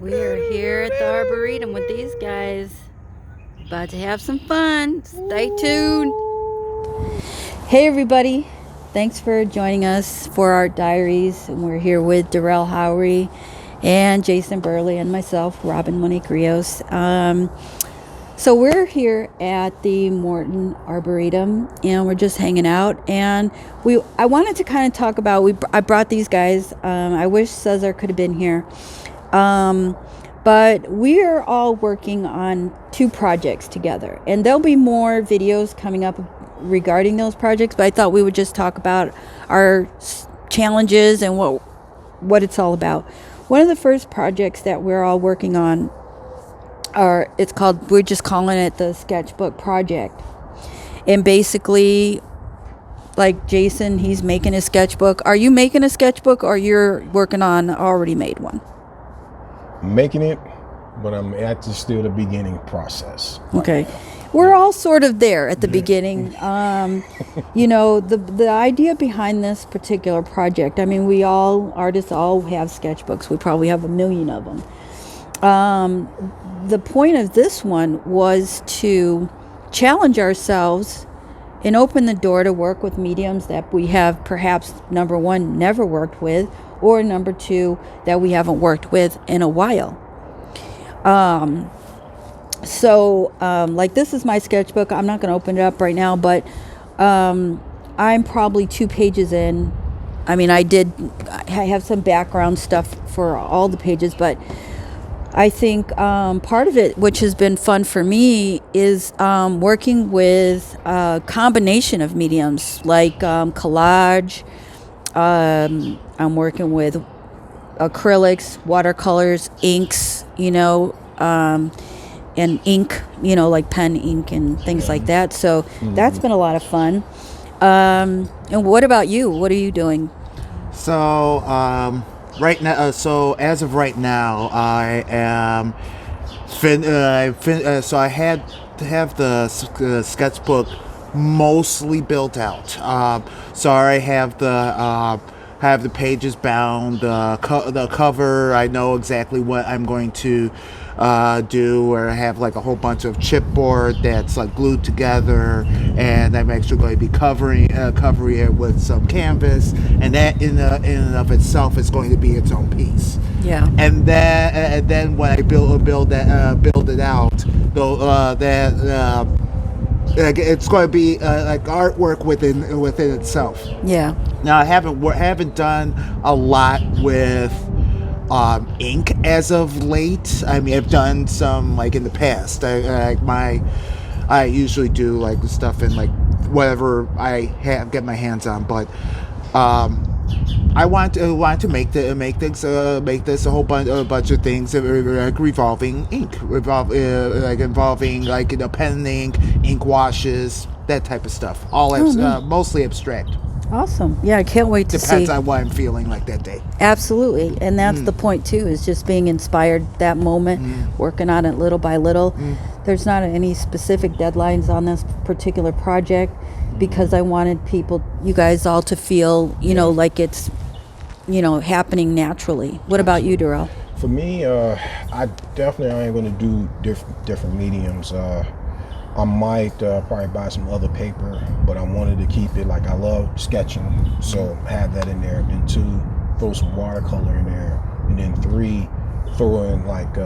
We are here at the Arboretum with these guys. About to have some fun. Stay tuned. Hey, everybody. Thanks for joining us for 4Art Diaries. And we're here with Derail, Howery, and Jason Burley, and myself, Robin Monique Rios. So we're here at the Morton Arboretum, and we're just hanging out. And I wanted to kind of talk about. I brought these guys. I wish Cesar could have been here. But we are all working on 2 projects together, and there'll be more videos coming up regarding those projects, but I thought we would just talk about our challenges and what it's all about. One of the first projects that we're all working on we're just calling it the Sketchbook project. And basically, like Jason, he's making a sketchbook. Are you making a sketchbook, or you're working on already made one? Making it, but I'm at still the beginning process. Okay. We're all sort of there at the beginning. The idea behind this particular project, I mean, artists all have sketchbooks. We probably have a million of them. The point of this one was to challenge ourselves and open the door to work with mediums that we have perhaps, number one, never worked with, or number 2, that we haven't worked with in a while. Like this is my sketchbook. I'm not going to open it up right now, but I'm probably 2 pages in. I mean, I have some background stuff for all the pages, but I think part of it, which has been fun for me, is working with a combination of mediums like collage. I'm working with acrylics, watercolors, inks, and ink, like pen ink and things like that. So that's been a lot of fun. And what about you? What are you doing? So right now, as of right now, I am so I had to have the sketchbook mostly built out. So I have the pages bound, the cover. I know exactly what I'm going to do, or I have like a whole bunch of chipboard that's like glued together, and I'm actually going to be covering it with some canvas, and that in and of itself is going to be its own piece. Yeah. And then when I build it out, though it's going to be like artwork within itself. Yeah. Now I haven't done a lot with ink as of late. I mean, I've done some like in the past. I usually do like stuff in like whatever I get my hands on, but I want to make this a whole bunch of things like revolving ink, involving like pen ink, ink washes, that type of stuff. Mostly abstract. Awesome. Yeah, I can't wait to see. Depends on what I'm feeling like that day. Absolutely. And that's the point too, is just being inspired that moment, working on it little by little. There's not any specific deadlines on this particular project, because I wanted you guys all to feel, like it's, happening naturally. What about you, Derail? For me, I definitely am going to do different mediums. I might probably buy some other paper, but I wanted to keep it like I love sketching, so have that in there. Then 2, throw some watercolor in there, and then 3, throw in like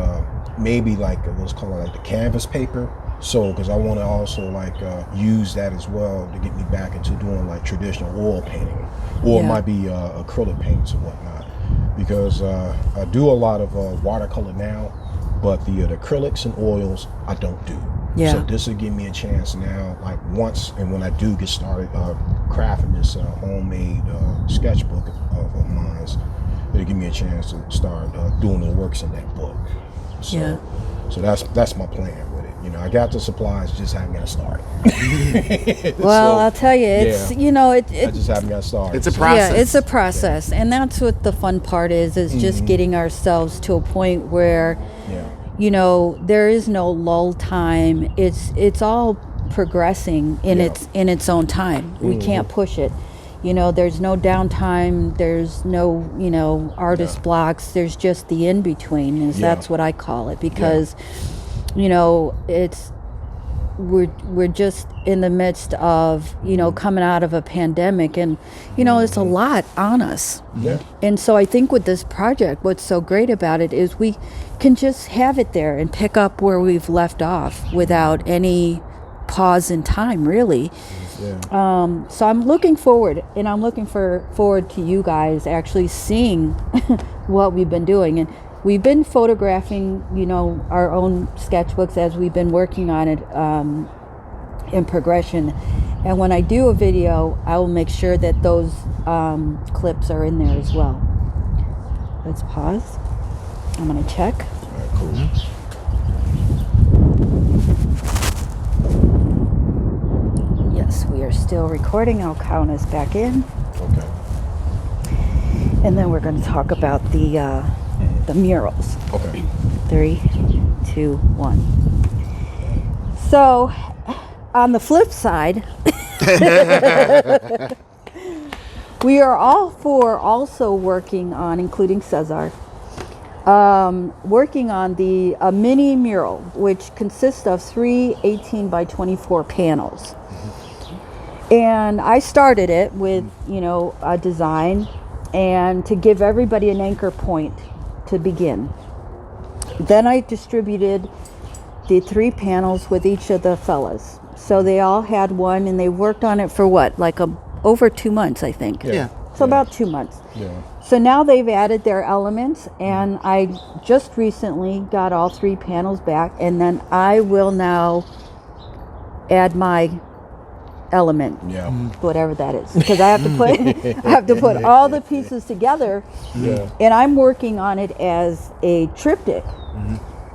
maybe like what's called like the canvas paper. So, because I want to also like use that as well to get me back into doing like traditional oil painting, or it might be acrylic paints and whatnot. Because I do a lot of watercolor now, but the acrylics and oils I don't do. Yeah. So this will give me a chance now, like once and when I do get started crafting this homemade sketchbook of mine, it'll give me a chance to start doing the works in that book. So that's my plan with it. I got the supplies, just haven't got started. Well, I'll tell you, it's I just haven't got started. It's a process. Yeah, it's a process, and that's what the fun part is just getting ourselves to a point where, there is no lull time. It's all progressing in its own time. We can't push it. You know, there's no downtime, there's no, you know, artist blocks, there's just the in between, is that's what I call it, because you know, we're just in the midst of, you know, coming out of a pandemic, and you know, it's a lot on us. And so I think with this project, what's so great about it is we can just have it there and pick up where we've left off without any pause in time, really. So I'm looking forward, and I'm looking forward to you guys actually seeing what we've been doing. And we've been photographing, you know, our own sketchbooks as we've been working on it in progression. And when I do a video, I will make sure that those clips are in there as well. Let's pause. I'm going to check. All right, cool. Yes, we are still recording. I'll count us back in. Okay. And then we're going to talk about the murals. Okay. 3, 2, 1. So, on the flip side, we are all for also working on, including Cesar, working on the mini mural, which consists of 3 18 by 24 panels. And I started it with, you know, a design, and to give everybody an anchor point to begin. Then I distributed the 3 panels with each of the fellas. So they all had one, and they worked on it for what, like over 2 months, I think. So about 2 months. So now they've added their elements, and I just recently got all 3 panels back, and then I will now add my element, whatever that is, because I have to put all the pieces together, and I'm working on it as a triptych,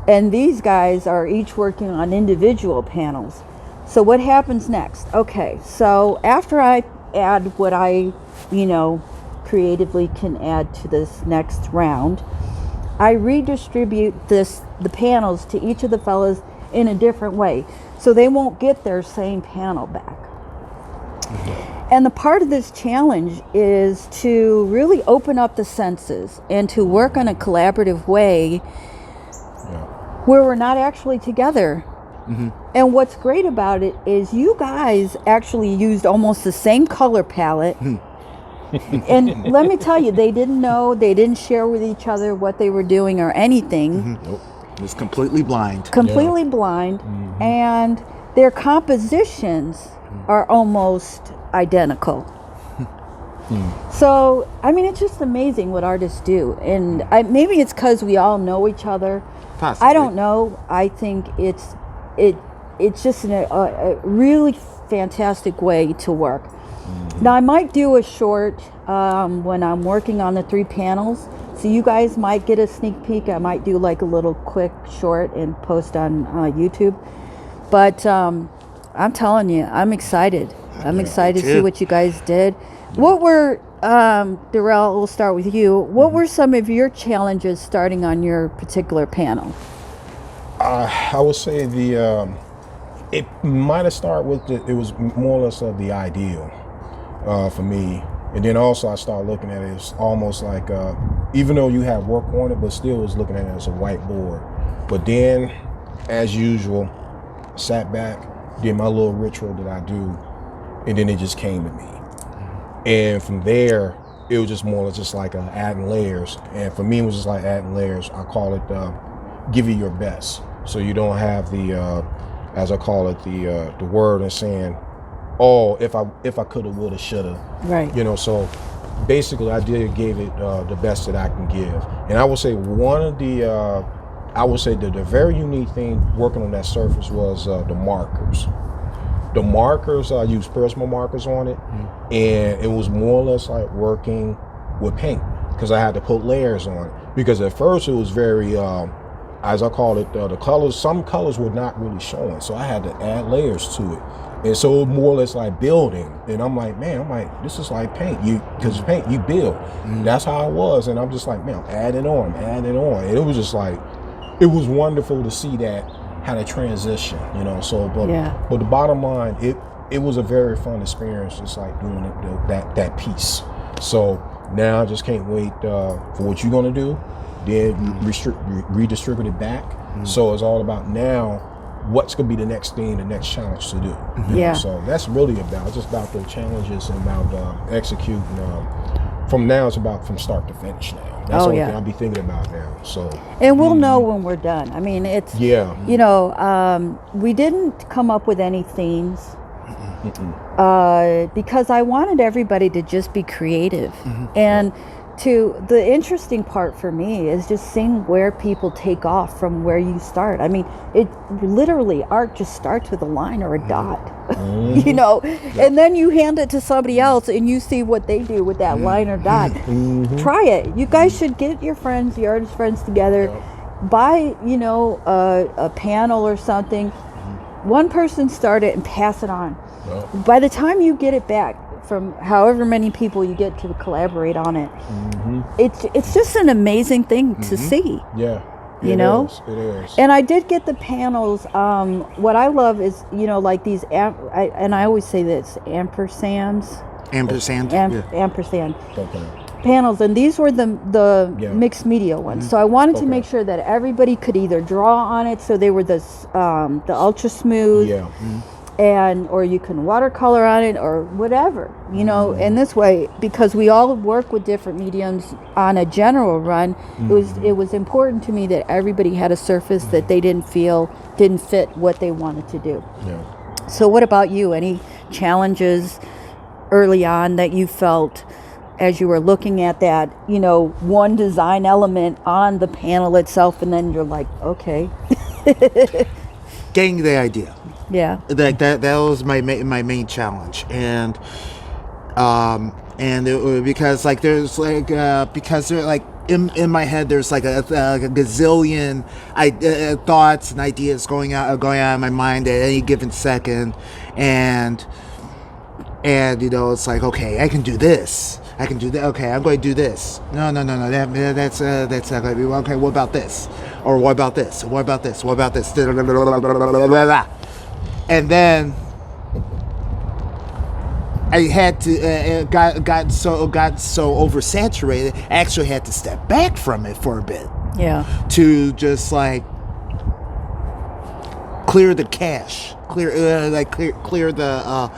and these guys are each working on individual panels. So what happens next? Okay, so after I add what I, you know, creatively can add to this next round, I redistribute the panels to each of the fellas in a different way, so they won't get their same panel back. And the part of this challenge is to really open up the senses and to work in a collaborative way where we're not actually together. And what's great about it is you guys actually used almost the same color palette. And let me tell you, they didn't know, they didn't share with each other what they were doing or anything. Nope. It was completely blind. Completely blind. And their compositions are almost identical. So, I mean, it's just amazing what artists do. And maybe it's because we all know each other. Possibly. I don't know. I think it's just a really fantastic way to work. Now, I might do a short when I'm working on the 3 panels. So you guys might get a sneak peek. I might do like a little quick short and post on YouTube. But I'm telling you, I'm excited. I'm excited to see what you guys did. What were, Derail, we'll start with you. What were some of your challenges starting on your particular panel? I would say it might have started with it was more or less of the ideal for me. And then also I started looking at it as almost like, even though you have work on it, but still was looking at it as a whiteboard. But then, as usual, sat back, did my little ritual that I do, and then it just came to me. And from there, it was just more or less just like adding layers. And for me, it was just like adding layers. I call it give you your best. So you don't have the, as I call it, the word and saying, oh, if I coulda, woulda, shoulda. Right. You know, so basically I gave it the best that I can give. And I would say the very unique thing working on that surface was the markers. The markers, I used Prisma markers on it, and it was more or less like working with paint because I had to put layers on it. Because at first it was very, as I call it, the colors, some colors were not really showing, so I had to add layers to it. And so it was more or less like building. And I'm like, this is like paint. Because paint, you build. That's how it was. And I'm just like, man, I'm adding on. And it was just like, it was wonderful to see that, how to transition, you know. So, but the bottom line, it was a very fun experience, just like doing that piece. So now I just can't wait for what you're gonna do, then redistribute it back. So it's all about now what's gonna be the next thing, the next challenge to do. You know? So that's really about, it's just about the challenges and about executing. From now, it's about from start to finish now. That's the only thing I'll be thinking about now. So, and we'll know when we're done. I mean, it's you know, we didn't come up with any themes because I wanted everybody to just be creative. And the interesting part for me is just seeing where people take off from where you start. I mean, it literally, art just starts with a line or a dot, you know, and then you hand it to somebody else and you see what they do with that line or dot. Try it. You guys should get your friends, your artist friends together, buy, you know, a panel or something. One person start it and pass it on. By the time you get it back, from however many people you get to collaborate on it, it's just an amazing thing to see. You know, it is. And I did get the panels. What I love is, you know, like these and I always say this, ampersand panels, and these were the mixed media ones. So I wanted to make sure that everybody could either draw on it, so they were the ultra smooth, and or you can watercolor on it or whatever, you know. And this way, because we all work with different mediums on a general run, it was important to me that everybody had a surface that they didn't fit what they wanted to do. So what about you? Any challenges early on that you felt as you were looking at that, you know, one design element on the panel itself, and then you're like, okay. Getting the idea. That was my main challenge, and because like there's like because there like in my head there's like a gazillion thoughts and ideas going on in my mind at any given second, and you know, it's like, okay, I can do this. I can do that. Okay, I'm going to do this. No. That's not going to be okay. What about this? Or what about this? What about this? What about this? And then I had to got so oversaturated. I actually had to step back from it for a bit. To just like clear the cache, clear the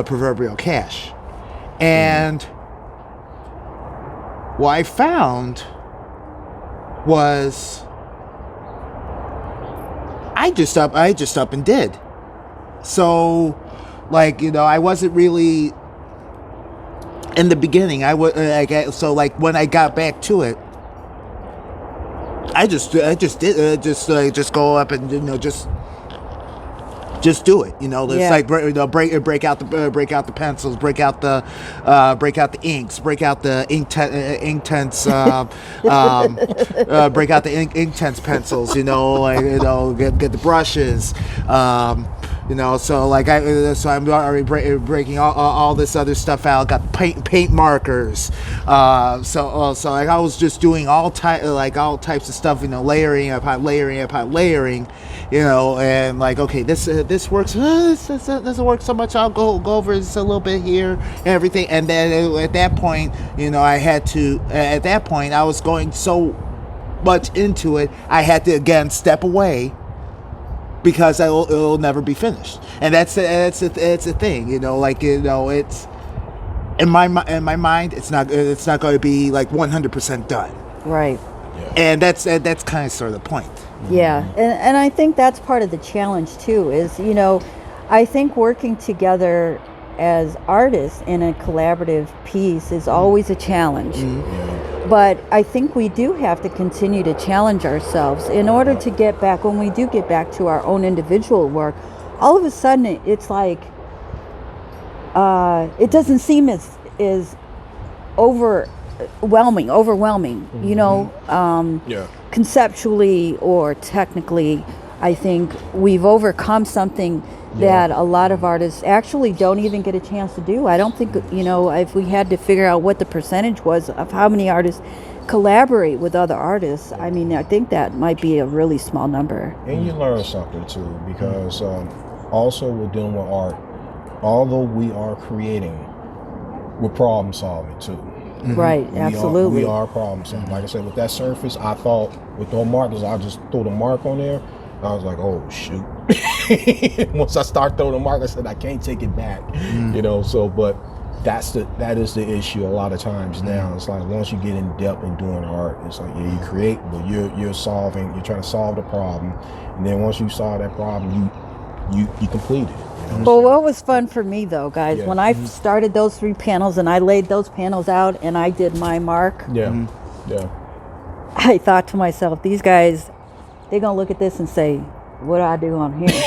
proverbial cache. And what I found was I just up and did. So, like, you know, I wasn't really in the beginning. So like when I got back to it, I just did just go up and, you know, just do it, you know. It's like break out the pencils, break out the inks, break out the Inktense break out the Inktense pencils, you know, like, you know, get the brushes, you know. So like I'm already breaking all this other stuff out. Got paint markers, so like I was just doing all types of stuff, you know, layering upon layering, you know, and like, okay, this works. This doesn't work so much. I'll go over this a little bit here and everything. And then at that point, you know, I had to. At that point, I was going so much into it, I had to again step away because it'll never be finished. And that's a thing, you know. Like, you know, it's in my mind, it's not going to be like 100% done. Right. And that's kind of sort of the point. Yeah, and I think that's part of the challenge too, is, you know, I think working together as artists in a collaborative piece is always a challenge. But I think we do have to continue to challenge ourselves in order to get back, when we do get back to our own individual work, all of a sudden it's like, it doesn't seem as overwhelming, you know, conceptually or technically. I think we've overcome something that a lot of artists actually don't even get a chance to do. I don't think, you know, if we had to figure out what the percentage was of how many artists collaborate with other artists, I mean, I think that might be a really small number. And you learn something too, because also we're dealing with art. although we are creating, we're problem solving too. Right, absolutely. We are problem solving. Like I said, with that surface, I thought with no markers, I'll just throw the mark on there. I was like, oh shoot. Once I start throwing the mark, I said I can't take it back. You know, so but that is the issue a lot of times now. It's like once you get in depth in doing art, it's like you create, but you're trying to solve the problem, and then once you solve that problem, you complete it. You know? Well, what was fun for me though, guys, Yeah. when I started those 3 panels and I laid those panels out and I did my mark, Yeah, yeah, I thought to myself, these guys, they're gonna look at this and say, what do I do on here?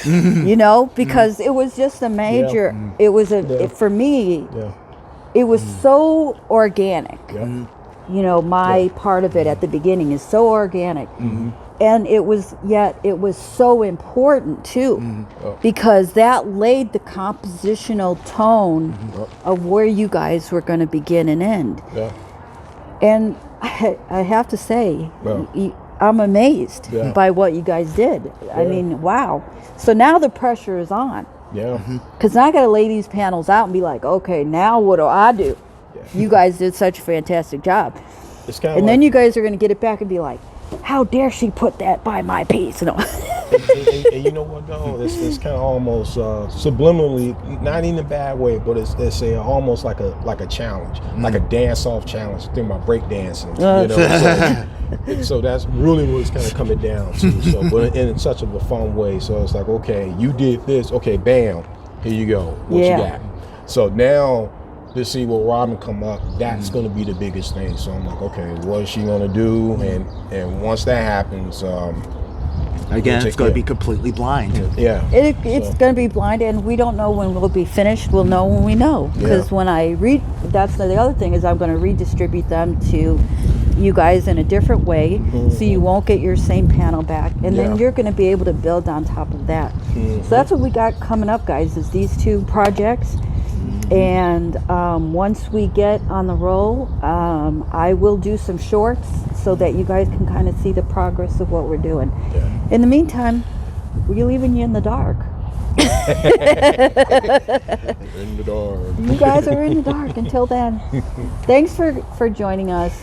You know, because it was just a major, it was for me, yeah, it was so organic. yeah. You know, my part of it at the beginning is so organic. And it was so important too, because that laid the compositional tone of where you guys were going to begin and end. Yeah. And I have to say, Yeah. I'm amazed Yeah. by what you guys did. I mean, wow. So now the pressure is on. Yeah. Because I got to lay these panels out and be like, okay, now what do I do? Yeah. You guys did such a fantastic job. It's kind of And then you guys are going to get it back and be like, how dare she put that by my piece? You know? and you know what though? It's kind of almost subliminally, not in a bad way, but it's almost like a challenge, like a dance-off challenge. Think about break dancing, you know. So that's really what it's kind of coming down to. So, but in such a fun way. So it's like, okay, you did this. Okay, bam, here you go. What you got? So now, to see what Robin come up, that's going to be the biggest thing. So I'm like, okay, what is she going to do? And once that happens, again, it's going to be completely blind. Yeah, It's going to be blind, and we don't know when we'll be finished. We'll know when we know. Because when I read, that's the other thing, is I'm going to redistribute them to you guys in a different way, so you won't get your same panel back, and then you're going to be able to build on top of that. So that's what we got coming up, guys, is these 2 projects. And once we get on the roll, I will do some shorts so that you guys can kind of see the progress of what we're doing. Yeah. In the meantime, we're leaving you in the dark. In the dark. You guys are in the dark until then. Thanks for joining us.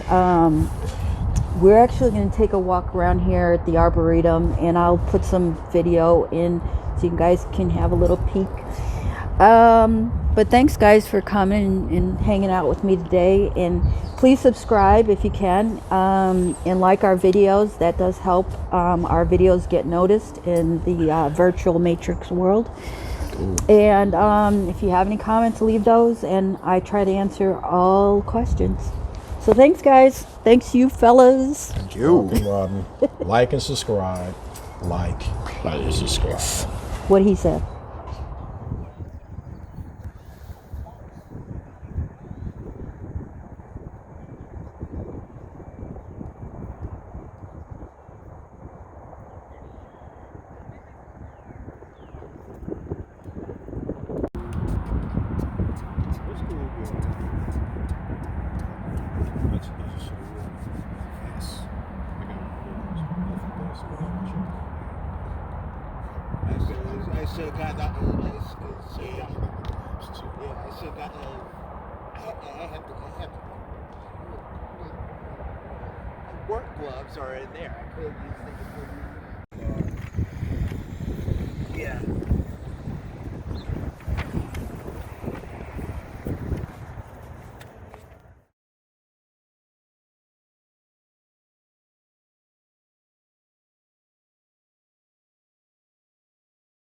We're actually going to take a walk around here at the Arboretum, and I'll put some video in so you guys can have a little peek. But thanks guys for coming and hanging out with me today, and please subscribe if you can, and like our videos. That does help our videos get noticed in the virtual matrix world. And if you have any comments, leave those, and I try to answer all questions. So thanks guys. Thanks you fellas. Thank you. Welcome, Robin. Like and subscribe. Like and subscribe. What he said. I still got that. I still got. I have to. Work gloves are in there. I could use them.